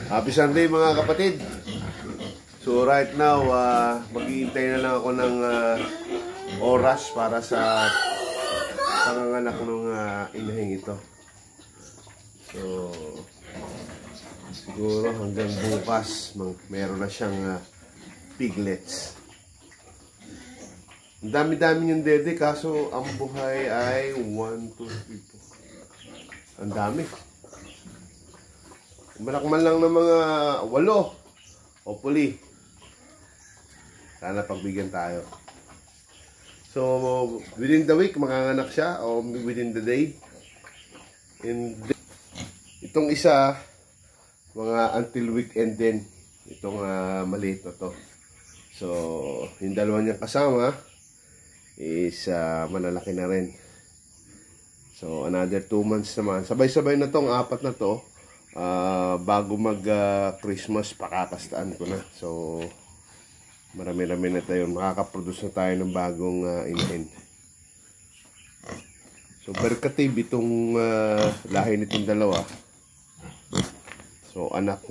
Happy Sunday mga kapatid. So right now, maghihintay na lang ako ng oras para sa panganganak ng inahing ito. So siguro hanggang bukas meron na siyang piglets. Ang dami-dami yung dede, kaso ang buhay ay 1, 2, 3, 4. Ang dami. Malakman lang ng mga 8. Hopefully. Sana pagbigyan tayo. So, within the week, manganganak siya. O within the day. Itong isa, mga until weekend din. Itong maliit na to. So, yung dalawa niyang kasama is malalaki na rin. So, another 2 months naman. Sabay-sabay na tong 4 na to. Bago mag Christmas, pakakastaan ko na. So marami-rami na tayo, makakaproduce na tayo ng bagong inahin. So berkatib itong lahi nitong dalawa. So anak.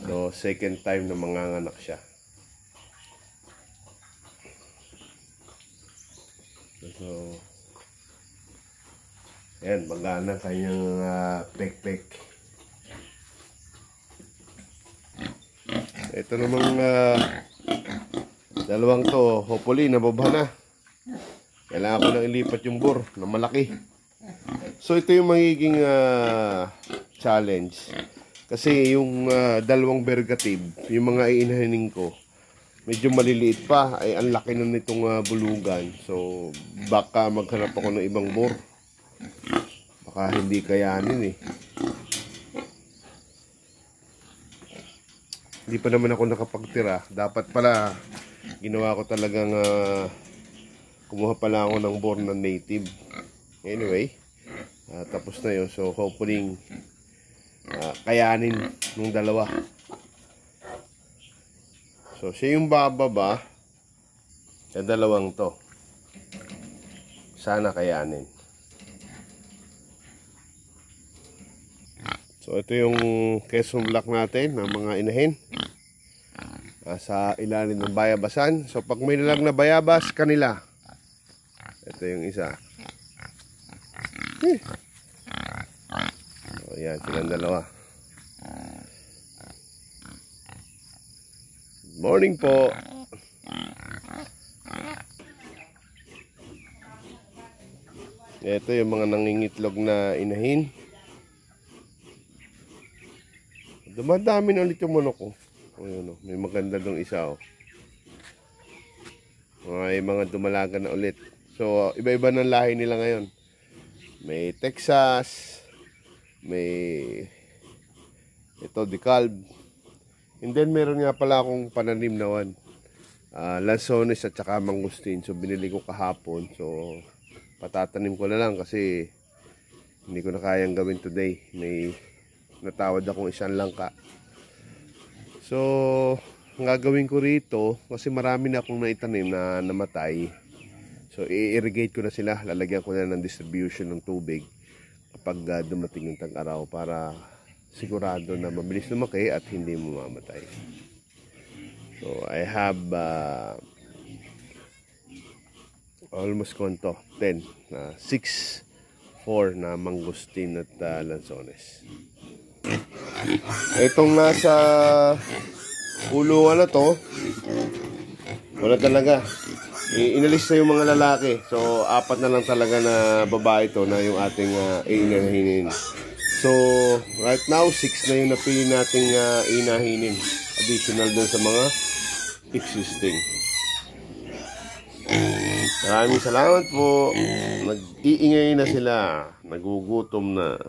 So second time na manganganak siya. So yan, magana kanyang pek-pek. Ito namang dalawang to, hopefully nababa na. Kailangan ko nang ilipat yung bore na malaki. So ito yung magiging challenge. Kasi yung dalawang bergatib, yung mga iinahanin ko, medyo maliliit pa. Ay ang laki na nitong bulugan. So baka maghanap ako ng ibang bore. Baka hindi kayanin eh. Hindi pa naman ako nakapagtira. Dapat pala, ginawa ko talagang kumuha pala ako ng bore na native. Anyway, tapos na yun. So, hopefully, kayanin ng dalawa. So, siya yung bababa. Yung dalawang to. Sana kayanin. So, ito yung Quezon Black natin ng mga inahin. Sa ilalim ng bayabasan. So, pag may nalang na bayabas, kanila. Ito yung isa. So, yan, silang dalawa. Good morning po. Ito yung mga nangingitlog na inahin. Dumadami na ulit yung manok ko. Ayun, may maganda dong isa. May mga dumalaga na ulit. So, iba-iba ng lahi nila ngayon. May Texas. May ito, DeKalb. And then, meron nga pala akong pananim na one. Lanzones at saka mangustin. So, binili ko kahapon. So, patatanim ko na lang kasi hindi ko na kayang gawin today. May natawad akong isang langka. So, ang gagawin ko rito, kasi marami na akong naitanim na namatay. So, i-irrigate ko na sila. Lalagyan ko na ng distribution ng tubig kapag dumating yung tag-araw para sigurado na mabilis lumaki at hindi mamamatay. So, I have almost 10, 6-4 na mangustin at lanzones. Itong nasa ulungan na to, wala talaga. Inalis na yung mga lalaki. So 4 na lang talaga na babae to na yung ating inahinin. So right now 6 na yung napili nating inahinin, additional dun sa mga existing. Maraming salamat po. Nag-iingay na sila, nagugutom na.